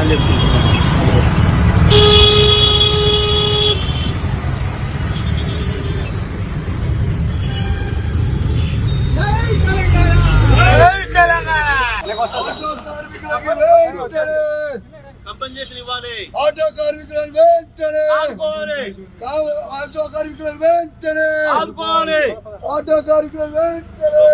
తెలియజేసుకుంటున్నాను. కంపెన్సేషన్ ఇవ్వాలి. ఆటో కార్మికులను వెంటనే ఆదుకోవాలి. ఆటో కార్మికులను వెంటనే ఆదుకోవాలి. ఆటో కార్మికులను వెంటనే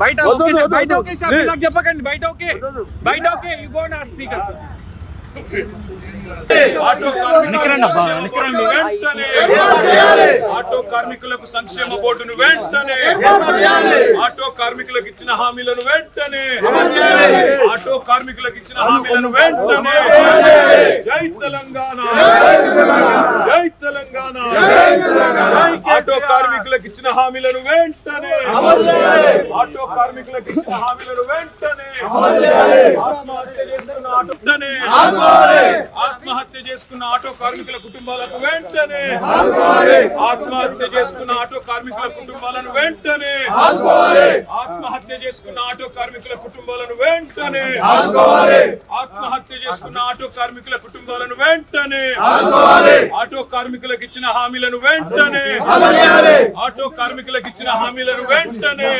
బయట ఓకే సార్, నాకు చెప్పకండి. బయట ఓకే, బయట ఓకే. యు గో నా స్పీకర్. ఆటో కార్మికులకు సంక్షేమ బోర్డును వెంటనే, ఆటో కార్మికులకు ఇచ్చిన హామీలను వెంటనే, ఆటో కార్మికులకు ఇచ్చిన హామీలను వెంటనే. జై తెలంగాణ, జై తెలంగాణ. ఆటో కార్మికులకు ఇచ్చిన హామీలను వెంటనే, ఆటో కార్మికులకు ఇచ్చిన హామీలను వెంటనే. ఆత్మహత్య చేసుకున్న ఆటోనే, ఆత్మహత్య చేసుకున్న ఆటో కార్మికుల కుటుంబాలకు వెంటనే, ఆత్మహత్య చేసుకున్న ఆటో కార్మికుల కుటుంబాలను వెంటనే, ఆత్మహత్య చేసుకున్న ఆటో కార్మికుల కుటుంబాలను వెంటనే, ఆత్మహత్య చేసుకున్న ఆటో కార్మికుల కుటుంబాలను వెంటనే, ఆటో కార్మికులకు ఇచ్చిన హామీలను వెంటనే, ఆటో కార్మికులకు ఇచ్చిన హామీలను వెంటనే.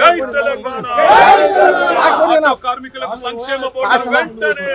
జై తెలంగాణ. ఆటో కార్మికులకు సంక్షేమ బోర్డు వెంటనే,